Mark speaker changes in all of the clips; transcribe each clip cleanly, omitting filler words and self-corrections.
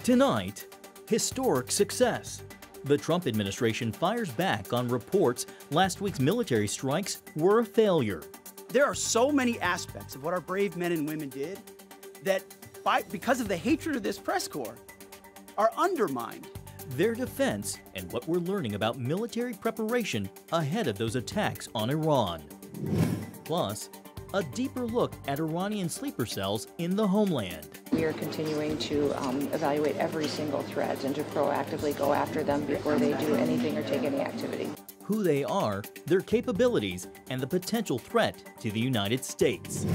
Speaker 1: Tonight, historic success. The Trump administration fires back on reports last week's military strikes were a failure.
Speaker 2: There are so many aspects of what our brave men and women did that, because of the hatred of this press corps, are undermined.
Speaker 1: Their defense and what we're learning about military preparation ahead of those attacks on Iran. Plus, a deeper look at Iranian sleeper cells in the homeland.
Speaker 3: We are continuing to evaluate every single threat and to proactively go after them before they do anything or take any activity.
Speaker 1: Who they are, their capabilities, and the potential threat to the United States.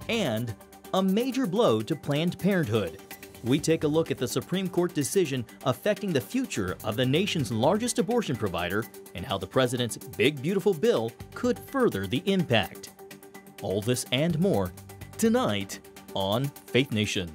Speaker 1: And a major blow to Planned Parenthood. We take a look at the Supreme Court decision affecting the future of the nation's largest abortion provider and how the president's big beautiful bill could further the impact. All this and more tonight on Faith Nation.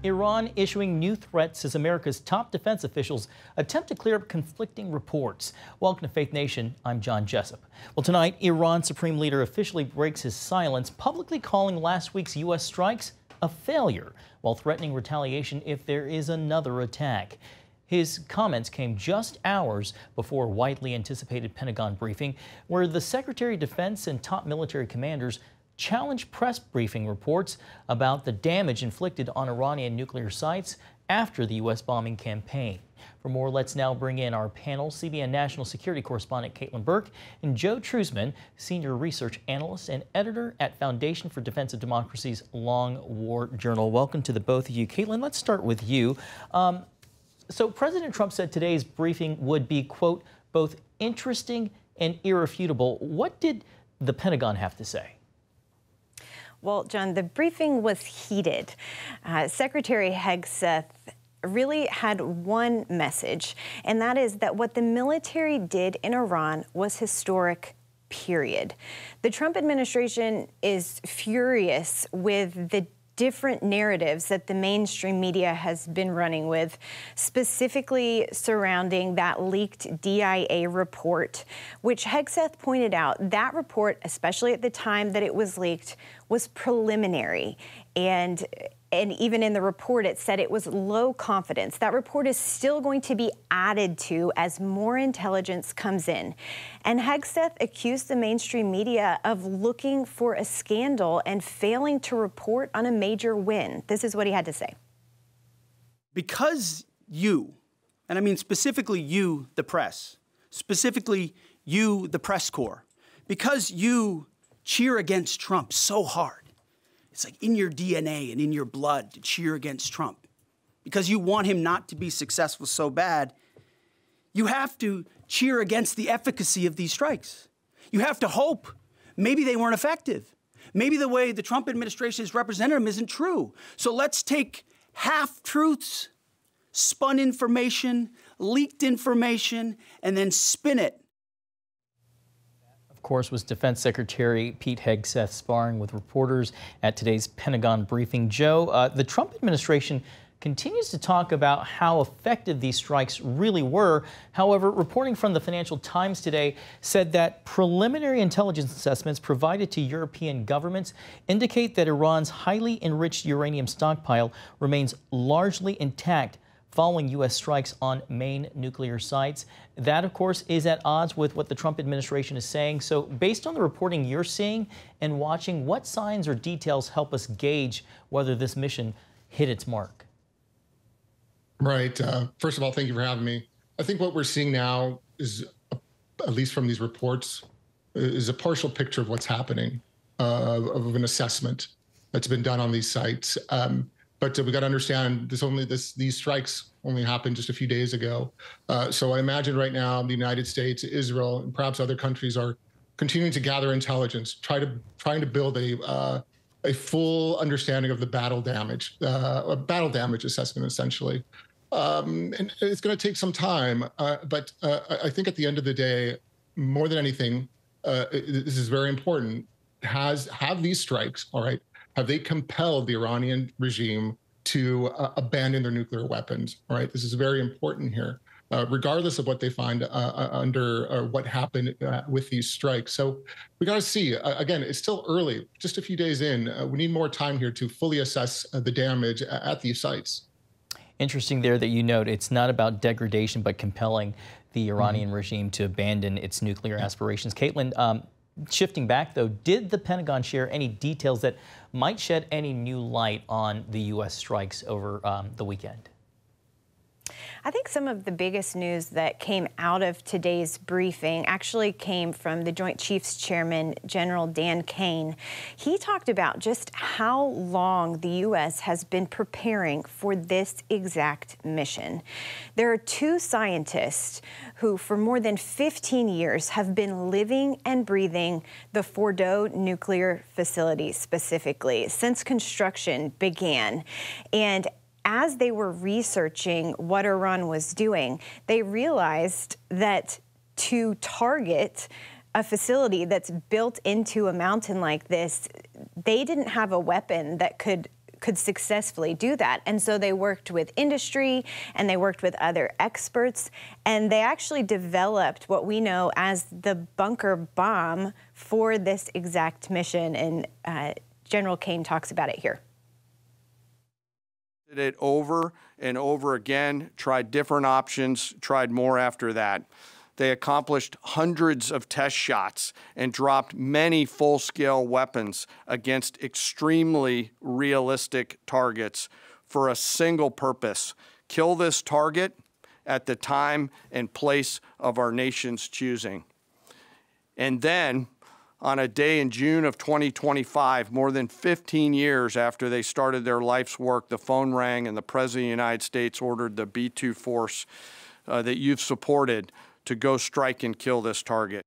Speaker 1: Iran issuing new threats as America's top defense officials attempt to clear up conflicting reports. Welcome to Faith Nation. I'm John Jessup. Well, tonight, Iran's supreme leader officially breaks his silence, publicly calling last week's U.S. strikes a failure, while threatening retaliation if there is another attack. His comments came just hours before a widely anticipated Pentagon briefing, where the Secretary of Defense and top military commanders challenged press briefing reports about the damage inflicted on Iranian nuclear sites after the U.S. bombing campaign. For more, let's now bring in our panel, CBN National Security Correspondent Caitlin Burke and Joe Trusman, Senior Research Analyst and Editor at Foundation for Defense of Democracy's Long War Journal. Welcome to the both of you. Caitlin, let's start with you. So President Trump said today's briefing would be, quote, both interesting and irrefutable. What did the Pentagon have to say?
Speaker 4: Well, John, the briefing was heated. Secretary Hegseth really had one message, and that is that what the military did in Iran was historic, period. The Trump administration is furious with the different narratives that the mainstream media has been running with, specifically surrounding that leaked DIA report, which Hegseth pointed out that report, especially at the time that it was leaked, was preliminary. And even in the report, it said it was low confidence. That report is still going to be added to as more intelligence comes in. And Hegseth accused the mainstream media of looking for a scandal and failing to report on a major win. This is what he had to say.
Speaker 2: Because you, and I mean specifically you, the press, specifically you, the press corps, because you cheer against Trump so hard, it's like in your DNA and in your blood to cheer against Trump. Because you want him not to be successful so bad, you have to cheer against the efficacy of these strikes. You have to hope maybe they weren't effective. Maybe the way the Trump administration has represented them isn't true. So let's take half-truths, spun information, leaked information, and then spin it. Of
Speaker 1: course, was Defense Secretary Pete Hegseth sparring with reporters at today's Pentagon briefing. Joe, the Trump administration continues to talk about how effective these strikes really were. However, reporting from the Financial Times today said that preliminary intelligence assessments provided to European governments indicate that Iran's highly enriched uranium stockpile remains largely intact following U.S. strikes on main nuclear sites. That, of course, is at odds with what the Trump administration is saying. So based on the reporting you're seeing and watching, what signs or details help us gauge whether this mission hit its mark?
Speaker 5: Right. First of all, thank you for having me. I think what we're seeing now is, at least from these reports, is a partial picture of what's happening, of an assessment that's been done on these sites. But we got to understand these strikes only happened just a few days ago. So I imagine right now the United States, Israel, and perhaps other countries are continuing to gather intelligence, trying to build a full understanding of the battle damage, a battle damage assessment, essentially. And it's going to take some time, but I think at the end of the day, more than anything, this is very important. Have these strikes, all right? Have they compelled the Iranian regime to abandon their nuclear weapons? All right, this is very important here. regardless of what they find under what happened with these strikes. So we got to see. Again, it's still early, just a few days in. We need more time here to fully assess the damage at these sites.
Speaker 1: Interesting there that you note it's not about degradation, but compelling the Iranian regime to abandon its nuclear aspirations. Caitlin, shifting back, though, did the Pentagon share any details that might shed any new light on the U.S. strikes over the weekend?
Speaker 4: I think some of the biggest news that came out of today's briefing actually came from the Joint Chiefs Chairman, General Dan Kane. He talked about just how long the U.S. has been preparing for this exact mission. There are two scientists who, for more than 15 years, have been living and breathing the Fordo nuclear facility specifically since construction began. And as they were researching what Iran was doing, they realized that to target a facility that's built into a mountain like this, they didn't have a weapon that could successfully do that. And so they worked with industry and they worked with other experts, and they actually developed what we know as the bunker bomb for this exact mission. And General Kane talks about it here.
Speaker 6: Did it over and over again, tried different options, tried more after that. They accomplished hundreds of test shots and dropped many full-scale weapons against extremely realistic targets for a single purpose: kill this target at the time and place of our nation's choosing. And then, on a day in June of 2025, more than 15 years after they started their life's work, the phone rang and the President of the United States ordered the B-2 force that you've supported to go strike and kill this target.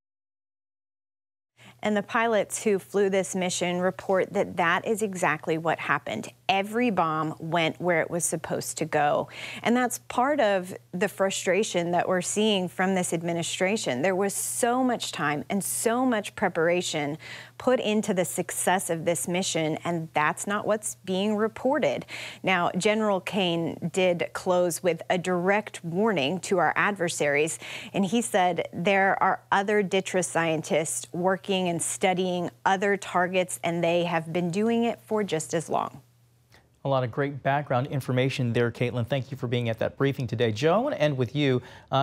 Speaker 4: And the pilots who flew this mission report that that is exactly what happened. Every bomb went where it was supposed to go. And that's part of the frustration that we're seeing from this administration. There was so much time and so much preparation put into the success of this mission, and that's not what's being reported. Now, General Kane did close with a direct warning to our adversaries, and he said there are other DTRA scientists working and studying other targets, and they have been doing it for just as long.
Speaker 1: A lot of great background information there, Caitlin. Thank you for being at that briefing today. Joe, I want to end with you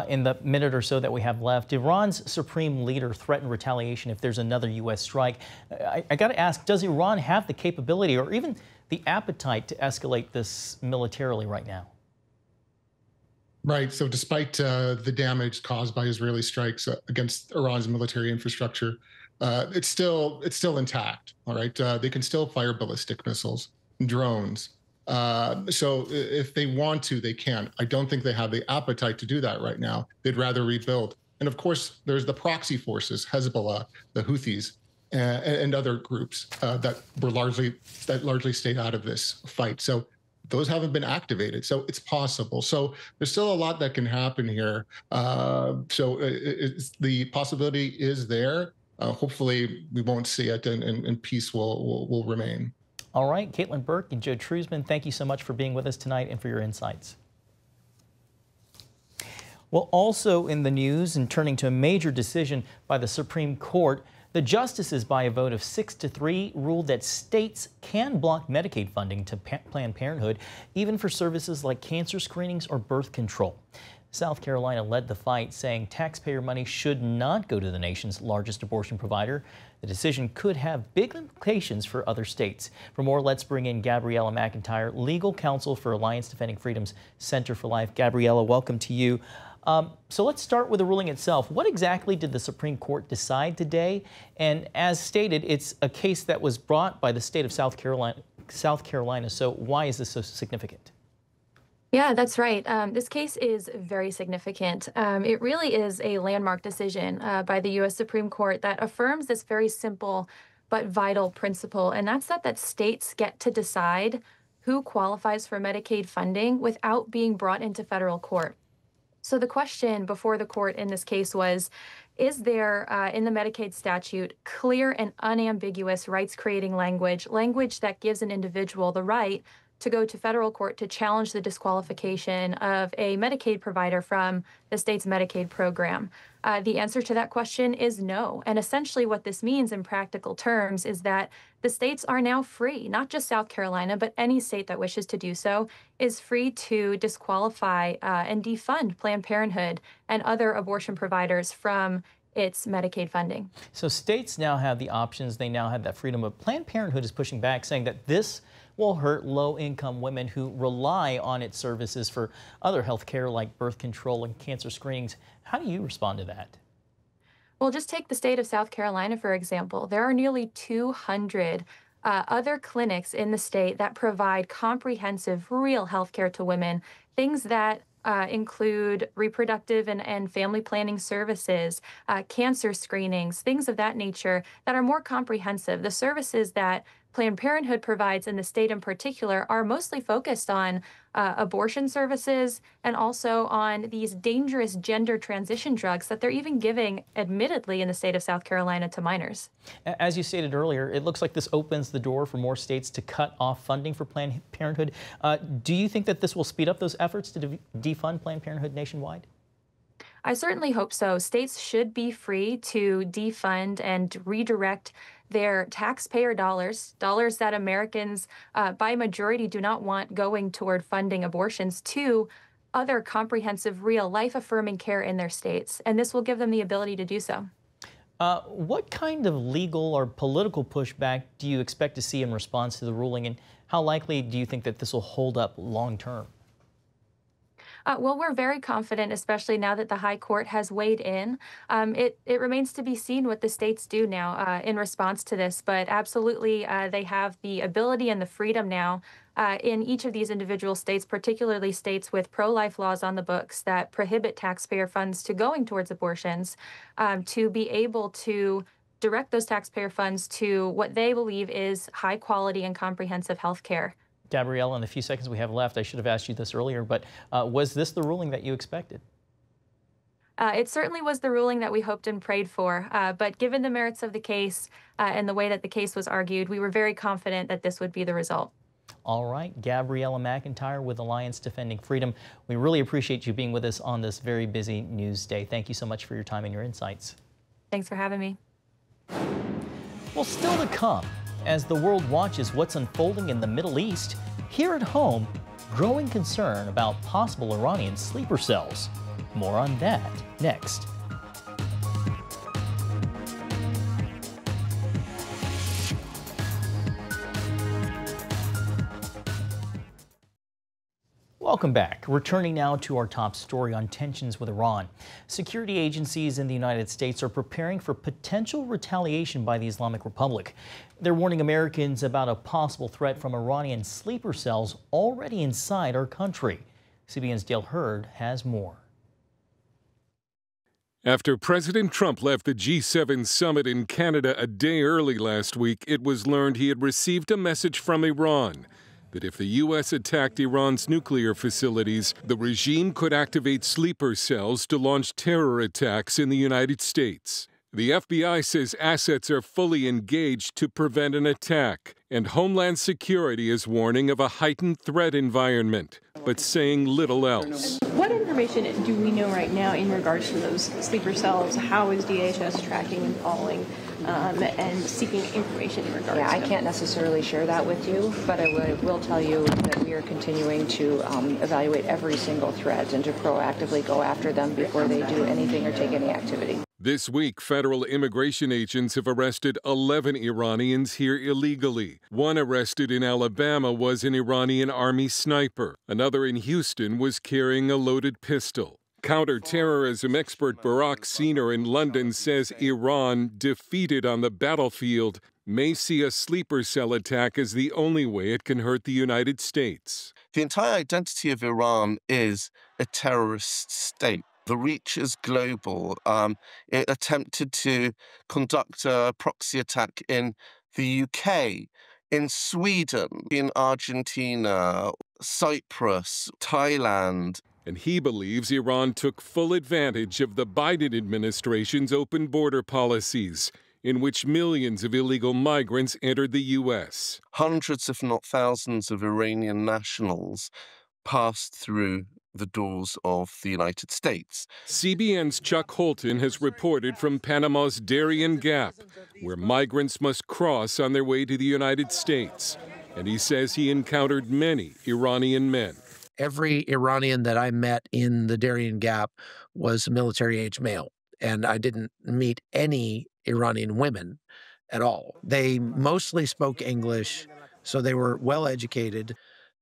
Speaker 1: in the minute or so that we have left. Iran's supreme leader threatened retaliation if there's another U.S. strike. I got to ask, does Iran have the capability or even the appetite to escalate this militarily right now?
Speaker 5: Right. So despite the damage caused by Israeli strikes against Iran's military infrastructure, it's still intact. All right. They can still fire ballistic missiles, drones. So if they want to, they can. I don't think they have the appetite to do that right now. They'd rather rebuild. And of course, there's the proxy forces, Hezbollah, the Houthis, and other groups that largely stayed out of this fight. So those haven't been activated. So it's possible. So there's still a lot that can happen here. The possibility is there. Hopefully we won't see it, and peace will remain.
Speaker 1: All right, Caitlin Burke and Joe Trusman, thank you so much for being with us tonight and for your insights. Well, also in the news, and turning to a major decision by the Supreme Court, the justices, by a vote of 6-3, ruled that states can block Medicaid funding to Planned Parenthood, even for services like cancer screenings or birth control. South Carolina led the fight, saying taxpayer money should not go to the nation's largest abortion provider. The decision could have big implications for other states. For more, let's bring in Gabriella McIntyre, legal counsel for Alliance Defending Freedom's Center for Life. Gabriella, welcome to you. So let's start with the ruling itself. What exactly did the Supreme Court decide today? And as stated, it's a case that was brought by the state of South Carolina. So why is this so significant?
Speaker 7: Yeah, that's right. This case is very significant. It really is a landmark decision by the U.S. Supreme Court that affirms this very simple but vital principle, and that's that states get to decide who qualifies for Medicaid funding without being brought into federal court. So the question before the court in this case was, is there in the Medicaid statute clear and unambiguous rights-creating language that gives an individual the right to go to federal court to challenge the disqualification of a Medicaid provider from the state's Medicaid program? The answer to that question is no. And essentially what this means in practical terms is that the states are now free, not just South Carolina, but any state that wishes to do so is free to disqualify and defund Planned Parenthood and other abortion providers from its Medicaid funding.
Speaker 1: So states now have the options. They now have that freedom. But Planned Parenthood is pushing back, saying that this will hurt low-income women who rely on its services for other health care like birth control and cancer screenings. How do you respond to that?
Speaker 7: Well, just take the state of South Carolina, for example. There are nearly 200 other clinics in the state that provide comprehensive, real health care to women, things that include reproductive and family planning services, cancer screenings, things of that nature that are more comprehensive. The services that Planned Parenthood provides in the state in particular are mostly focused on abortion services and also on these dangerous gender transition drugs that they're even giving, admittedly, in the state of South Carolina to minors.
Speaker 1: As you stated earlier, it looks like this opens the door for more states to cut off funding for Planned Parenthood. Do you think that this will speed up those efforts to defund Planned Parenthood nationwide?
Speaker 7: I certainly hope so. States should be free to defund and redirect their taxpayer dollars that Americans by majority do not want going toward funding abortions, to other comprehensive, real, life-affirming care in their states. And this will give them the ability to do so.
Speaker 1: What kind of legal or political pushback do you expect to see in response to the ruling, and how likely do you think that this will hold up long term?
Speaker 7: Well, we're very confident, especially now that the High Court has weighed in. It remains to be seen what the states do now in response to this, but absolutely they have the ability and the freedom now in each of these individual states, particularly states with pro-life laws on the books that prohibit taxpayer funds to going towards abortions, to be able to direct those taxpayer funds to what they believe is high quality and comprehensive health care.
Speaker 1: Gabrielle, in the few seconds we have left, I should have asked you this earlier, but was this the ruling that you expected?
Speaker 7: It certainly was the ruling that we hoped and prayed for, but given the merits of the case and the way that the case was argued, we were very confident that this would be the result.
Speaker 1: All right, Gabriella McIntyre with Alliance Defending Freedom. We really appreciate you being with us on this very busy news day. Thank you so much for your time and your insights.
Speaker 7: Thanks for having me.
Speaker 1: Well, still to come, as the world watches what's unfolding in the Middle East, here at home, growing concern about possible Iranian sleeper cells. More on that next. Welcome back. Returning now to our top story on tensions with Iran. Security agencies in the United States are preparing for potential retaliation by the Islamic Republic. They're warning Americans about a possible threat from Iranian sleeper cells already inside our country. CBN's Dale Hurd has more.
Speaker 8: After President Trump left the G7 summit in Canada a day early last week, it was learned he had received a message from Iran that if the U.S. attacked Iran's nuclear facilities, the regime could activate sleeper cells to launch terror attacks in the United States. The FBI says assets are fully engaged to prevent an attack, and Homeland Security is warning of a heightened threat environment, but saying little else.
Speaker 9: What information do we know right now in regards to those sleeper cells? How is DHS tracking and following and seeking information in regards to
Speaker 3: I can't necessarily share that with you, but I will tell you that we are continuing to evaluate every single threat and to proactively go after them before they do anything or take any activity.
Speaker 8: This week, federal immigration agents have arrested 11 Iranians here illegally. One arrested in Alabama was an Iranian army sniper. Another in Houston was carrying a loaded pistol. Counterterrorism expert Barak Siner in London says Iran, defeated on the battlefield, may see a sleeper cell attack as the only way it can hurt the United States.
Speaker 10: The entire identity of Iran is a terrorist state. The reach is global. It attempted to conduct a proxy attack in the UK, in Sweden, in Argentina, Cyprus, Thailand.
Speaker 8: And he believes Iran took full advantage of the Biden administration's open border policies. in which millions of illegal migrants entered the U.S.
Speaker 10: Hundreds, if not thousands, of Iranian nationals passed through the doors of the United States.
Speaker 8: CBN's Chuck Holton has reported from Panama's Darien Gap, where migrants must cross on their way to the United States. And he says he encountered many Iranian men.
Speaker 11: Every Iranian that I met in the Darien Gap was a military-age male, and I didn't meet any Iranian women at all. They mostly spoke English, so they were well-educated,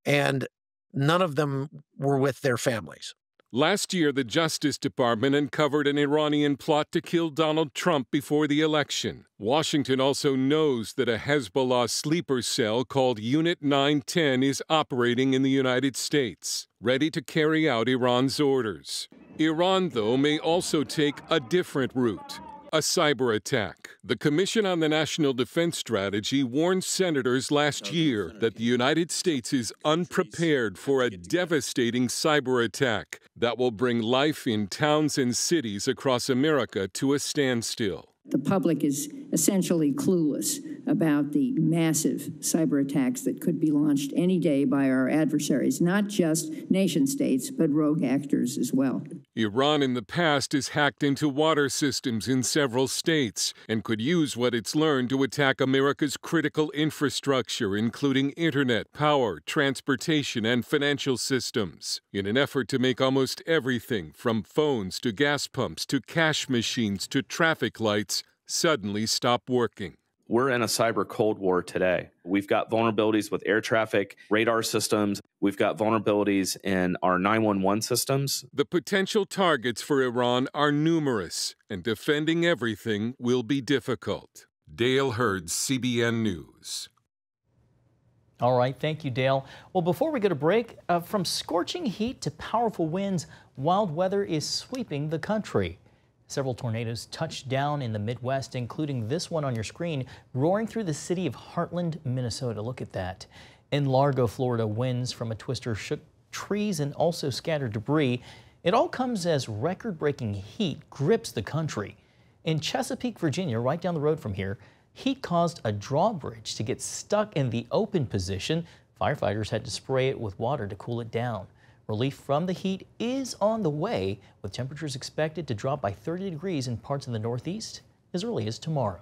Speaker 11: and none of them were with their families.
Speaker 8: Last year, the Justice Department uncovered an Iranian plot to kill Donald Trump before the election. Washington also knows that a Hezbollah sleeper cell called Unit 910 is operating in the United States, ready to carry out Iran's orders. Iran, though, may also take a different route. A cyber attack. The Commission on the National Defense Strategy warned senators last year that the United States is unprepared for a devastating cyber attack that will bring life in towns and cities across America to a standstill.
Speaker 12: The public is essentially clueless about the massive cyber attacks that could be launched any day by our adversaries, not just nation states, but rogue actors as well.
Speaker 8: Iran in the past has hacked into water systems in several states and could use what it's learned to attack America's critical infrastructure, including internet, power, transportation, and financial systems, in an effort to make almost everything from phones to gas pumps to cash machines to traffic lights suddenly stop working.
Speaker 13: We're in a cyber Cold War today. We've got vulnerabilities with air traffic, radar systems. We've got vulnerabilities in our 911 systems.
Speaker 8: The potential targets for Iran are numerous, and defending everything will be difficult. Dale Hurd, CBN News.
Speaker 1: All right, thank you, Dale. Well, before we go to break, from scorching heat to powerful winds, wild weather is sweeping the country. Several tornadoes touched down in the Midwest, including this one on your screen, roaring through the city of Heartland, Minnesota. Look at that. In Largo, Florida, winds from a twister shook trees and also scattered debris. It all comes as record-breaking heat grips the country. In Chesapeake, Virginia, right down the road from here, heat caused a drawbridge to get stuck in the open position. Firefighters had to spray it with water to cool it down. Relief from the heat is on the way, with temperatures expected to drop by 30 degrees in parts of the Northeast as early as tomorrow.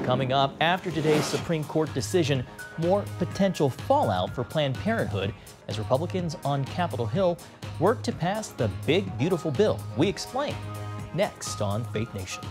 Speaker 1: Coming up after today's Supreme Court decision, more potential fallout for Planned Parenthood as Republicans on Capitol Hill work to pass the big, beautiful bill. We explain next on Faith Nation.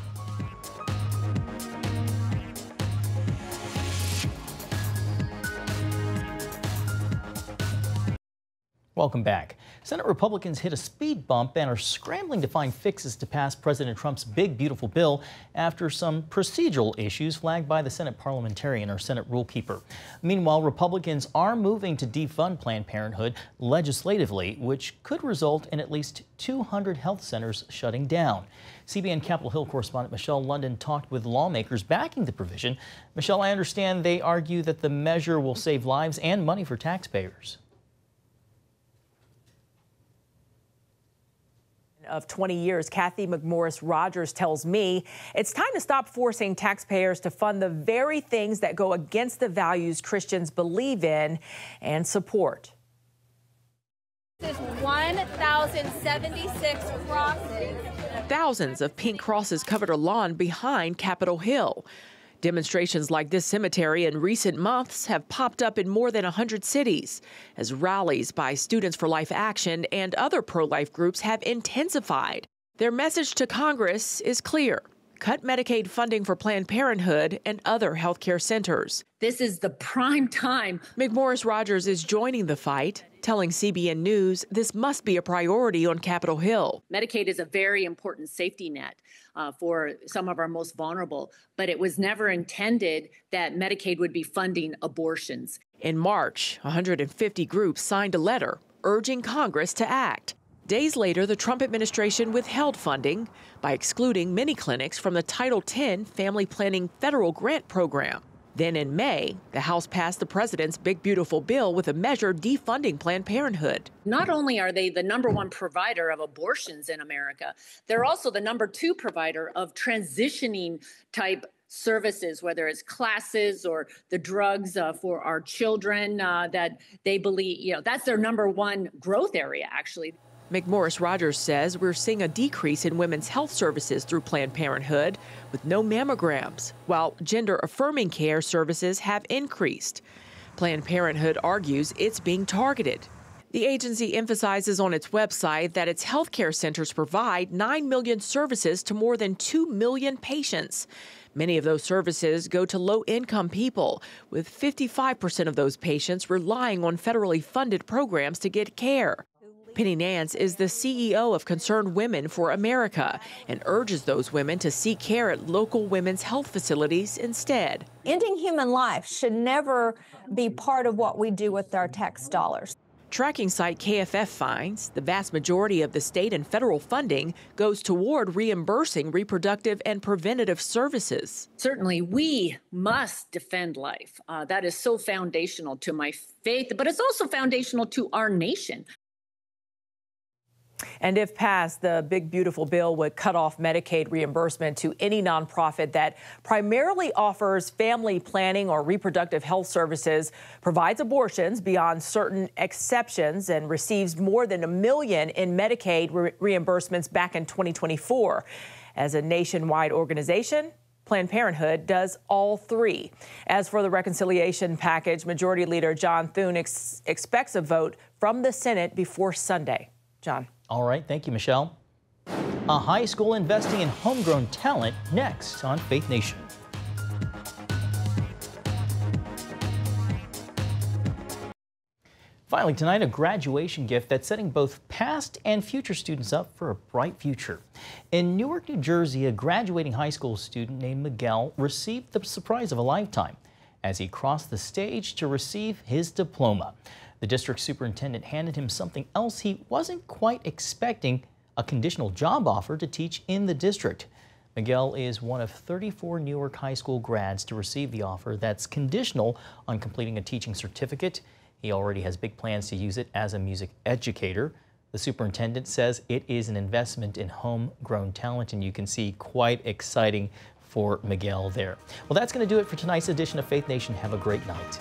Speaker 1: Welcome back. Senate Republicans hit a speed bump and are scrambling to find fixes to pass President Trump's big, beautiful bill after some procedural issues flagged by the Senate parliamentarian or Senate rule keeper. Meanwhile, Republicans are moving to defund Planned Parenthood legislatively, which could result in at least 200 health centers shutting down. CBN Capitol Hill correspondent Michelle London talked with lawmakers backing the provision. Michelle, I understand they argue that the measure will save lives and money for taxpayers.
Speaker 14: Of 20 years, Kathy McMorris-Rogers tells me it's time to stop forcing taxpayers to fund the very things that go against the values Christians believe in and support.
Speaker 15: This is 1,076 crosses.
Speaker 14: Thousands of pink crosses covered a lawn behind Capitol Hill. Demonstrations like this cemetery in recent months have popped up in more than 100 cities as rallies by Students for Life Action and other pro-life groups have intensified. Their message to Congress is clear. Cut Medicaid funding for Planned Parenthood and other health care centers.
Speaker 16: This is the prime time.
Speaker 14: McMorris-Rogers is joining the fight, telling CBN News this must be a priority on Capitol Hill.
Speaker 16: Medicaid is a very important safety net for some of our most vulnerable, but it was never intended that Medicaid would be funding abortions.
Speaker 14: In March, 150 groups signed a letter urging Congress to act. Days later, the Trump administration withheld funding by excluding many clinics from the Title X Family Planning federal grant program. Then in May, the House passed the president's big, beautiful bill with a measure defunding Planned Parenthood.
Speaker 16: Not only are they the #1 provider of abortions in America, they're also the #2 provider of transitioning type services, whether it's classes or the drugs for our children that they believe, that's their #1 growth area, actually.
Speaker 14: McMorris Rogers says we're seeing a decrease in women's health services through Planned Parenthood with no mammograms, while gender-affirming care services have increased. Planned Parenthood argues it's being targeted. The agency emphasizes on its website that its health care centers provide 9 million services to more than 2 million patients. Many of those services go to low-income people, with 55% of those patients relying on federally funded programs to get care. Penny Nance is the CEO of Concerned Women for America and urges those women to seek care at local women's health facilities instead.
Speaker 15: Ending human life should never be part of what we do with our tax dollars.
Speaker 14: Tracking site KFF finds the vast majority of the state and federal funding goes toward reimbursing reproductive and preventative services.
Speaker 16: Certainly, we must defend life. That is so foundational to my faith, but it's also foundational to our nation.
Speaker 14: And if passed, the big, beautiful bill would cut off Medicaid reimbursement to any nonprofit that primarily offers family planning or reproductive health services, provides abortions beyond certain exceptions, and receives more than $1 million in Medicaid reimbursements back in 2024. As a nationwide organization, Planned Parenthood does all three. As for the reconciliation package, Majority Leader John Thune expects a vote from the Senate before Sunday. John.
Speaker 1: All right, thank you, Michelle. A high school investing in homegrown talent next on Faith Nation. Finally, tonight, a graduation gift that's setting both past and future students up for a bright future. In Newark, New Jersey, a graduating high school student named Miguel received the surprise of a lifetime as he crossed the stage to receive his diploma. The district superintendent handed him something else he wasn't quite expecting, a conditional job offer to teach in the district. Miguel is one of 34 Newark high school grads to receive the offer that's conditional on completing a teaching certificate. He already has big plans to use it as a music educator. The superintendent says it is an investment in homegrown talent, and you can see quite exciting for Miguel there. Well, that's going to do it for tonight's edition of Faith Nation. Have a great night.